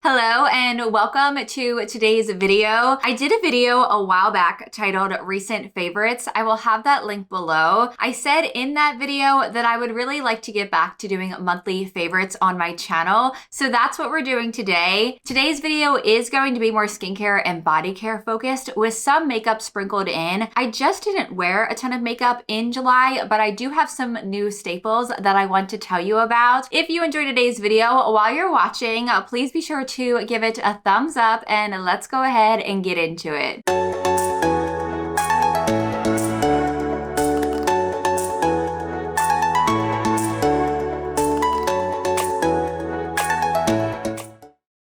Hello and welcome to today's video. I did a video a while back titled Recent Favorites. I will have that link below. I said in that video that I would really like to get back to doing monthly favorites on my channel. So that's what we're doing today. Today's video is going to be more skincare and body care focused with some makeup sprinkled in. I just didn't wear a ton of makeup in July, but I do have some new staples that I want to tell you about. If you enjoyed today's video, while you're watching, please be sure to give it a thumbs up and let's go ahead and get into it.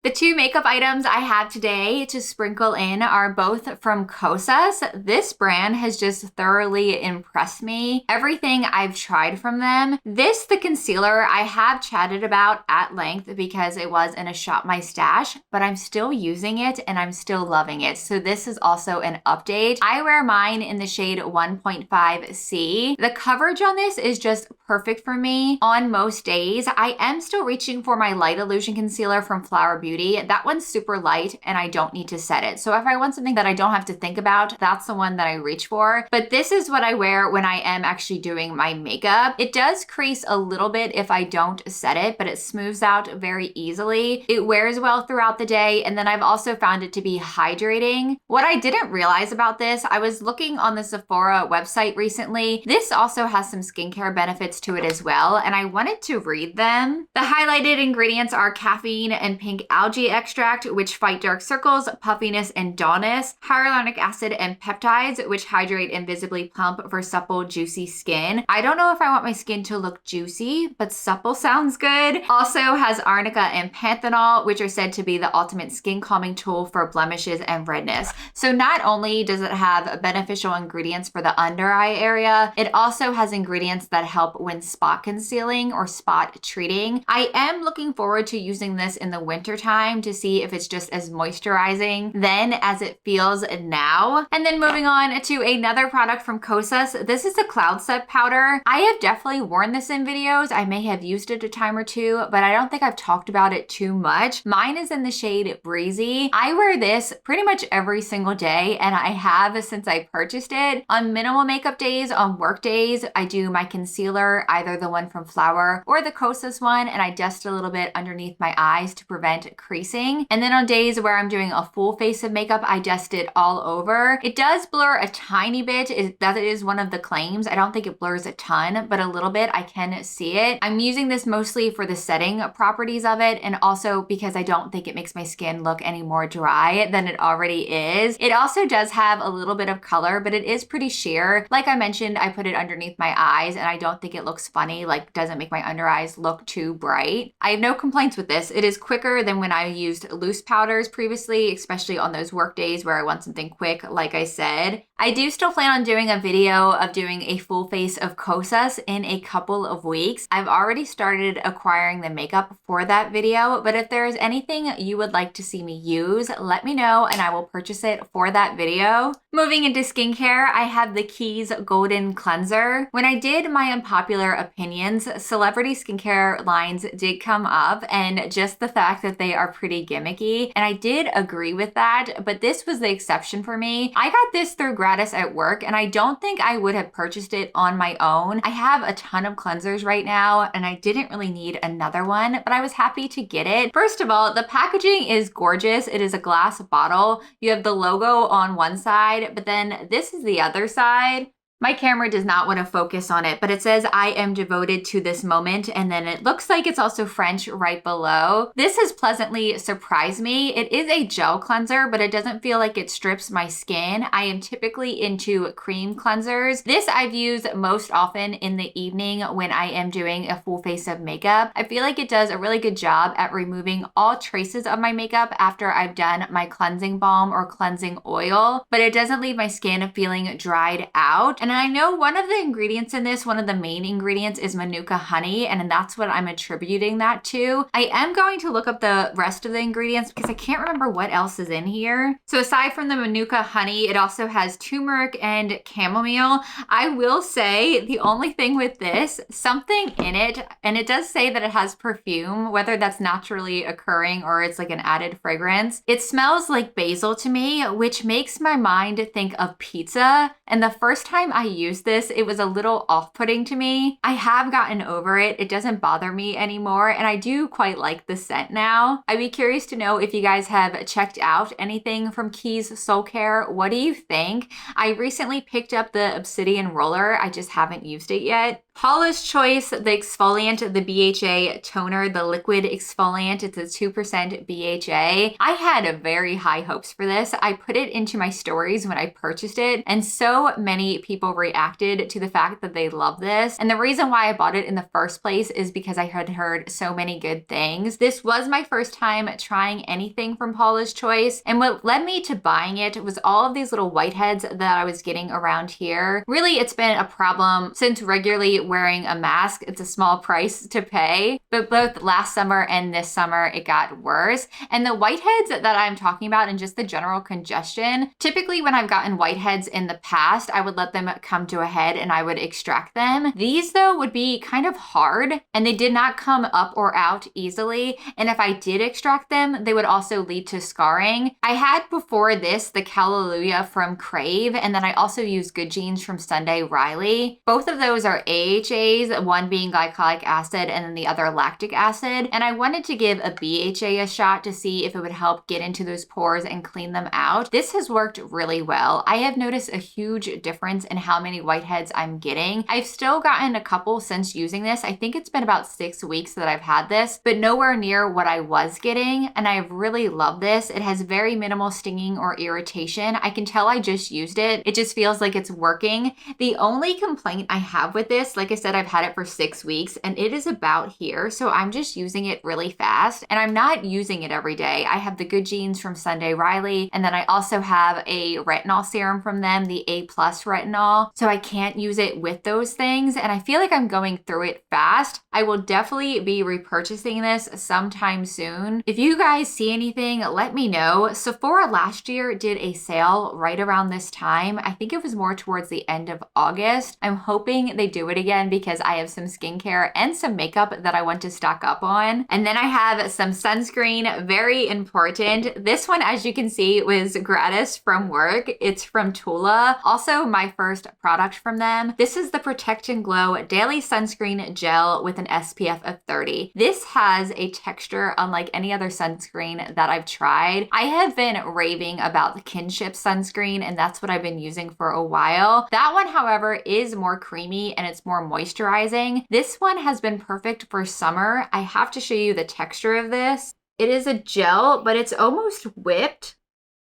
The two makeup items I have today to sprinkle in are both from Kosas. This brand has just thoroughly impressed me. Everything I've tried from them. This, the concealer, I have chatted about at length because it was in a Shop My Stash, but I'm still using it and I'm still loving it. So this is also an update. I wear mine in the shade 1.5C. The coverage on this is just perfect for me on most days. I am still reaching for my Light Illusion concealer from Flower Beauty. That one's super light and I don't need to set it. So if I want something that I don't have to think about, that's the one that I reach for. But this is what I wear when I am actually doing my makeup. It does crease a little bit if I don't set it, but it smooths out very easily. It wears well throughout the day. And then I've also found it to be hydrating. What I didn't realize about this, I was looking on the Sephora website recently. This also has some skincare benefits to it as well. And I wanted to read them. The highlighted ingredients are caffeine and pink algae extract, which fight dark circles, puffiness, and dullness, hyaluronic acid and peptides, which hydrate and visibly plump for supple, juicy skin. I don't know if I want my skin to look juicy, but supple sounds good. Also has arnica and panthenol, which are said to be the ultimate skin calming tool for blemishes and redness. So not only does it have beneficial ingredients for the under eye area, it also has ingredients that help when spot concealing or spot treating. I am looking forward to using this in the winter time to see if it's just as moisturizing then as it feels now. And then moving on to another product from Kosas. This is a Cloud Set powder. I have definitely worn this in videos. I may have used it a time or two, but I don't think I've talked about it too much. Mine is in the shade Breezy. I wear this pretty much every single day, and I have since I purchased it. On minimal makeup days, on work days, I do my concealer, either the one from Flower or the Kosas one, and I dust a little bit underneath my eyes to prevent creasing. And then on days where I'm doing a full face of makeup, I dust it all over. It does blur a tiny bit. That is one of the claims. I don't think it blurs a ton, but a little bit. I can see it. I'm using this mostly for the setting properties of it, and also because I don't think it makes my skin look any more dry than it already is. It also does have a little bit of color, but it is pretty sheer. Like I mentioned, I put it underneath my eyes and I don't think it looks funny, like doesn't make my under eyes look too bright. I have no complaints with this. It is quicker than when I used loose powders previously, especially on those work days where I want something quick, like I said. I do still plan on doing a video of doing a full face of Kosas in a couple of weeks. I've already started acquiring the makeup for that video, but if there is anything you would like to see me use, let me know and I will purchase it for that video. Moving into skincare, I have the Keys Golden Cleanser. When I did my unpopular opinions, celebrity skincare lines did come up, and just the fact that they are pretty gimmicky, and I did agree with that, but this was the exception for me. I got this through gratis at work, and I don't think I would have purchased it on my own. I have a ton of cleansers right now, and I didn't really need another one, but I was happy to get it. First of all, the packaging is gorgeous. It is a glass bottle. You have the logo on one side, but then this is the other side. My camera does not want to focus on it, but it says, "I am devoted to this moment." And then it looks like it's also French right below. This has pleasantly surprised me. It is a gel cleanser, but it doesn't feel like it strips my skin. I am typically into cream cleansers. This I've used most often in the evening when I am doing a full face of makeup. I feel like it does a really good job at removing all traces of my makeup after I've done my cleansing balm or cleansing oil, but it doesn't leave my skin feeling dried out. And I know one of the ingredients in this, one of the main ingredients is Manuka honey, and that's what I'm attributing that to. I am going to look up the rest of the ingredients because I can't remember what else is in here. So aside from the Manuka honey, it also has turmeric and chamomile. I will say the only thing with this, something in it, and it does say that it has perfume, whether that's naturally occurring or it's like an added fragrance. It smells like basil to me, which makes my mind think of pizza. And the first time I used this, it was a little off-putting to me. I have gotten over it. It doesn't bother me anymore, and I do quite like the scent now. I'd be curious to know if you guys have checked out anything from Keys SOULCARE. What do you think? I recently picked up the Obsidian Roller. I just haven't used it yet. Paula's Choice, the exfoliant, the BHA toner, the liquid exfoliant. It's a 2% BHA. I had very high hopes for this. I put it into my stories when I purchased it, and so many people reacted to the fact that they love this. And the reason why I bought it in the first place is because I had heard so many good things. This was my first time trying anything from Paula's Choice, and what led me to buying it was all of these little whiteheads that I was getting around here. Really, it's been a problem since regularly wearing a mask. It's a small price to pay, but both last summer and this summer it got worse. And the whiteheads that I'm talking about and just the general congestion, typically when I've gotten whiteheads in the past, I would let them come to a head and I would extract them. These though would be kind of hard and they did not come up or out easily. And if I did extract them, they would also lead to scarring. I had before this the Hallelujah from Crave, and then I also used Good Genes from Sunday Riley. Both of those are AHAs, one being glycolic acid and then the other lactic acid. And I wanted to give a BHA a shot to see if it would help get into those pores and clean them out. This has worked really well. I have noticed a huge difference in how many whiteheads I'm getting. I've still gotten a couple since using this. I think it's been about 6 weeks that I've had this, but nowhere near what I was getting. And I really love this. It has very minimal stinging or irritation. I can tell I just used it. It just feels like it's working. The only complaint I have with this, like I said, I've had it for 6 weeks and it is about here. So I'm just using it really fast and I'm not using it every day. I have the Good Genes from Sunday Riley, and then I also have a retinol serum from them, the A+ retinol. So I can't use it with those things. And I feel like I'm going through it fast. I will definitely be repurchasing this sometime soon. If you guys see anything, let me know. Sephora last year did a sale right around this time. I think it was more towards the end of August. I'm hoping they do it again because I have some skincare and some makeup that I want to stock up on. And then I have some sunscreen, very important. This one, as you can see, was gratis from work. It's from TULA, also my first product from them. This is the Protect and Glow Daily Sunscreen Gel with an SPF of 30. This has a texture unlike any other sunscreen that I've tried. I have been raving about the Kinship sunscreen, and that's what I've been using for a while. That one, however, is more creamy and it's more moisturizing. This one has been perfect for summer. I have to show you the texture of this. It is a gel, but it's almost whipped.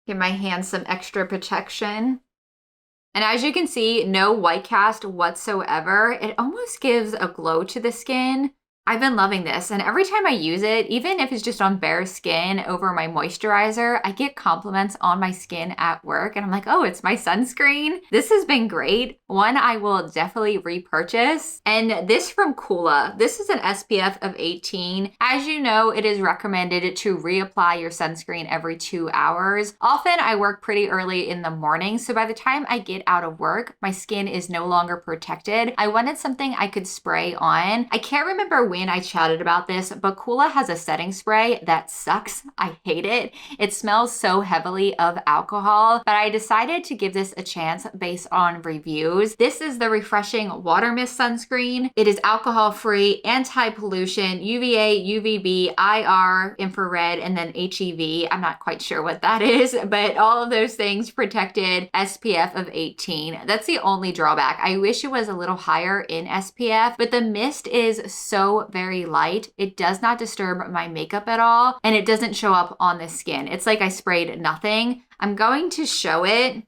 Give my hands some extra protection. And as you can see, no white cast whatsoever. It almost gives a glow to the skin. I've been loving this, and every time I use it, even if it's just on bare skin over my moisturizer, I get compliments on my skin at work, and I'm like, oh, it's my sunscreen. This has been great. One I will definitely repurchase. And this from COOLA. This is an SPF of 18. As you know, it is recommended to reapply your sunscreen every 2 hours. Often I work pretty early in the morning, so by the time I get out of work, my skin is no longer protected. I wanted something I could spray on. I can't remember when I chatted about this, but COOLA has a setting spray that sucks. I hate it. It smells so heavily of alcohol, but I decided to give this a chance based on reviews. This is the Refreshing Water Mist Sunscreen. It is alcohol-free, anti-pollution, UVA, UVB, IR, infrared, and then HEV. I'm not quite sure what that is, but all of those things protected, SPF of 18. That's the only drawback. I wish it was a little higher in SPF, but the mist is so very light. It does not disturb my makeup at all, and it doesn't show up on the skin. It's like I sprayed nothing. I'm going to show it.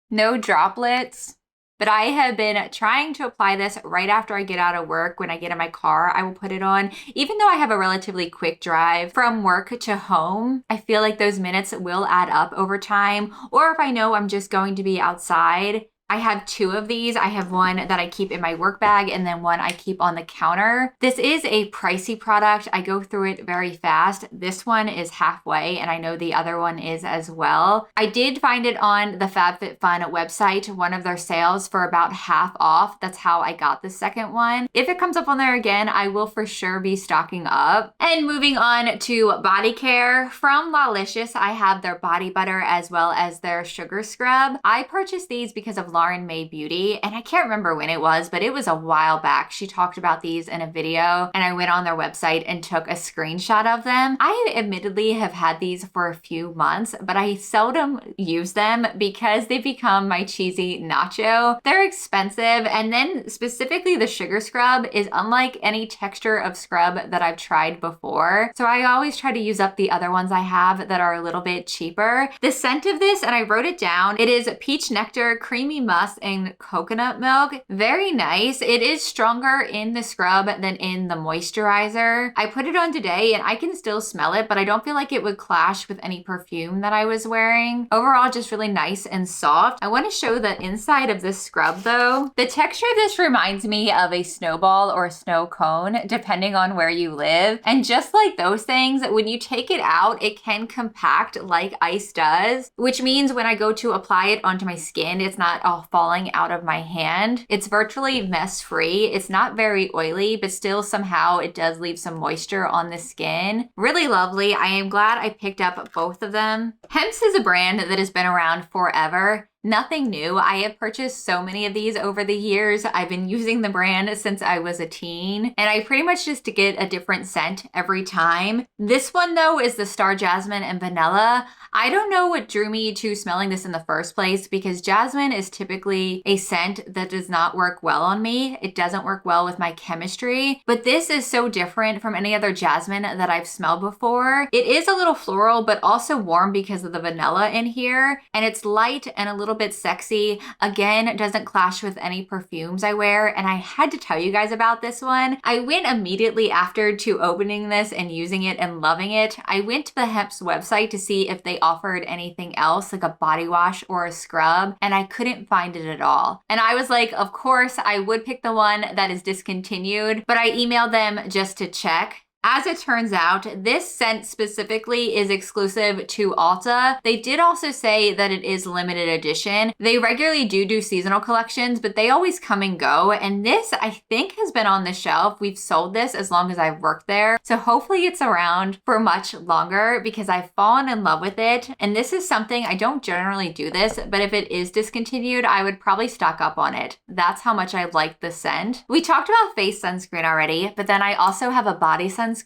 No droplets. but I have been trying to apply this right after I get out of work. When I get in my car, I will put it on. Even though I have a relatively quick drive from work to home, I feel like those minutes will add up over time. Or if I know I'm just going to be outside, I have two of these. I have one that I keep in my work bag and then one I keep on the counter. This is a pricey product. I go through it very fast. This one is halfway and I know the other one is as well. I did find it on the FabFitFun website, one of their sales for about half off. That's how I got the second one. If it comes up on there again, I will for sure be stocking up. And moving on to Bodycare. From LALICIOUS, I have their body butter as well as their sugar scrub. I purchased these because of Lauren May Beauty, and I can't remember when it was, but it was a while back. She talked about these in a video, and I went on their website and took a screenshot of them. I admittedly have had these for a few months, but I seldom use them because they become my cheesy nacho. They're expensive, and then specifically the sugar scrub is unlike any texture of scrub that I've tried before. So I always try to use up the other ones I have that are a little bit cheaper. The scent of this, and I wrote it down, it is peach nectar, creamy musk, and coconut milk. Very nice. It is stronger in the scrub than in the moisturizer. I put it on today and I can still smell it, but I don't feel like it would clash with any perfume that I was wearing. Overall, just really nice and soft. I want to show the inside of this scrub though. The texture of this reminds me of a snowball or a snow cone, depending on where you live. And just like those things, when you take it out, it can compact like ice does, which means when I go to apply it onto my skin, it's not all falling out of my hand. It's virtually mess free. It's not very oily, but still somehow it does leave some moisture on the skin. Really lovely. I am glad I picked up both of them. HEMPZ is a brand that has been around forever. Nothing new. I have purchased so many of these over the years. I've been using the brand since I was a teen, and I pretty much just get a different scent every time. This one though is the Star Jasmine and Vanilla. I don't know what drew me to smelling this in the first place because jasmine is typically a scent that does not work well on me. It doesn't work well with my chemistry, but this is so different from any other jasmine that I've smelled before. It is a little floral, but also warm because of the vanilla in here, and it's light and a little bit sexy. Again, it doesn't clash with any perfumes I wear, and I had to tell you guys about this one. I went immediately after to opening this and using it and loving it. I went to the HEMPZ website to see if they offered anything else, like a body wash or a scrub, and I couldn't find it at all. And I was like, of course, I would pick the one that is discontinued, but I emailed them just to check. As it turns out, this scent specifically is exclusive to Ulta. They did also say that it is limited edition. They regularly do seasonal collections, but they always come and go. And this, I think, has been on the shelf. We've sold this as long as I've worked there. So hopefully it's around for much longer because I've fallen in love with it. And this is something, I don't generally do this, but if it is discontinued, I would probably stock up on it. That's how much I like the scent. We talked about face sunscreen already, but then I also have a body sunscreen,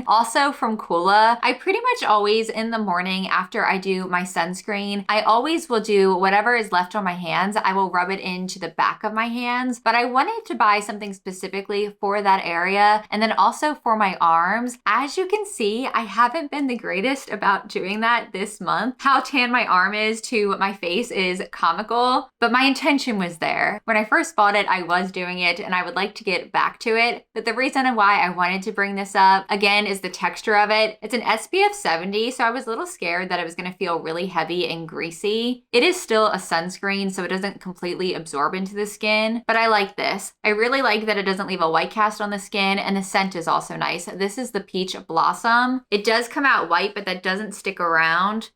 also from COOLA. I pretty much always in the morning after I do my sunscreen, I always will do whatever is left on my hands. I will rub it into the back of my hands, but I wanted to buy something specifically for that area and then also for my arms. As you can see, I haven't been the greatest about doing that this month. How tan my arm is to my face is comical, but my intention was there. When I first bought it, I was doing it and I would like to get back to it. But the reason why I wanted to bring this up again is the texture of it. It's an SPF 70, so I was a little scared that it was going to feel really heavy and greasy. It is still a sunscreen, so it doesn't completely absorb into the skin, but I like this. I really like that it doesn't leave a white cast on the skin, and the scent is also nice. This is the Peach Blossom. It does come out white, but that doesn't stick around.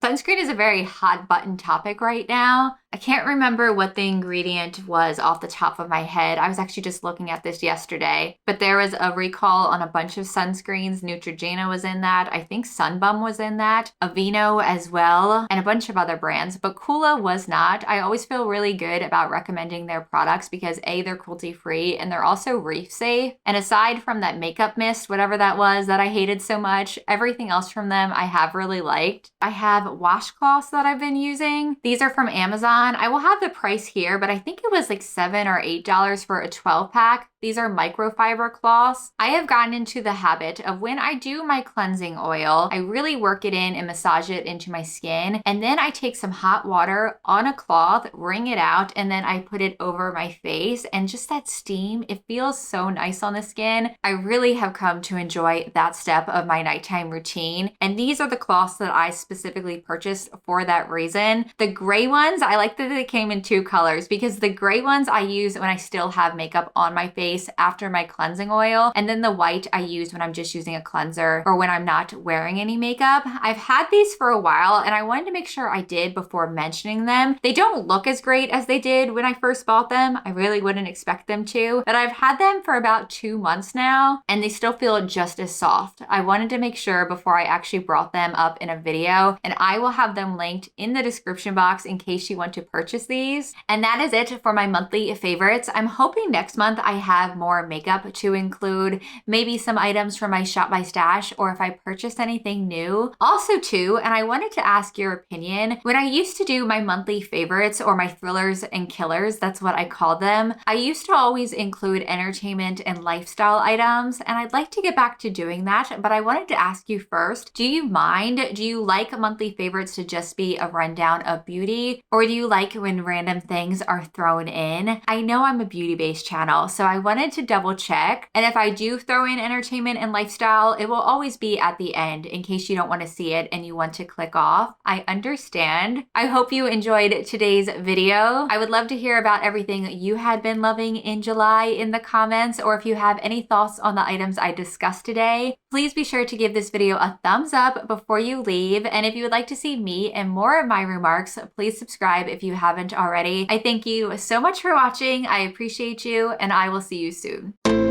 Sunscreen is a very hot button topic right now. I can't remember what the ingredient was off the top of my head. I was actually just looking at this yesterday, but there was a recall on a bunch of sunscreens. Neutrogena was in that. I think Sunbum was in that. Aveeno as well, and a bunch of other brands, but COOLA was not. I always feel really good about recommending their products because A, they're cruelty-free and they're also reef safe. And aside from that makeup mist, whatever that was that I hated so much, everything else from them I have really liked. I have washcloths that I've been using. These are from Amazon. I will have the price here, but I think it was like $7 or $8 for a 12 pack. These are microfiber cloths. I have gotten into the habit of when I do my cleansing oil, I really work it in and massage it into my skin. And then I take some hot water on a cloth, wring it out, and then I put it over my face. And just that steam, it feels so nice on the skin. I really have come to enjoy that step of my nighttime routine. And these are the cloths that I specifically purchased for that reason. The gray ones, I like that they came in 2 colors because the gray ones I use when I still have makeup on my face after my cleansing oil. And then the white I use when I'm just using a cleanser or when I'm not wearing any makeup. I've had these for a while and I wanted to make sure I did before mentioning them. They don't look as great as they did when I first bought them. I really wouldn't expect them to, but I've had them for about 2 months now and they still feel just as soft. I wanted to make sure before I actually brought them up in a video, and I will have them linked in the description box in case you want to purchase these. And that is it for my monthly favorites. I'm hoping next month I have more makeup to include, maybe some items from my Shop My Stash, or if I purchase anything new. Also too, and I wanted to ask your opinion, when I used to do my monthly favorites or my thrillers and killers, that's what I called them, I used to always include entertainment and lifestyle items, and I'd like to get back to doing that, but I wanted to ask you first, do you mind? Do you like monthly favorites to just be a rundown of beauty, or do you like when random things are thrown in? I know I'm a beauty-based channel, so I wanted to double check, and if I do throw in entertainment and lifestyle, it will always be at the end in case you don't want to see it and you want to click off. I understand. I hope you enjoyed today's video. I would love to hear about everything you had been loving in July in the comments, or if you have any thoughts on the items I discussed today. Please be sure to give this video a thumbs up before you leave, and if you would like to see me and more of my remarks, please subscribe if you haven't already. I thank you so much for watching. I appreciate you, and I will see you soon.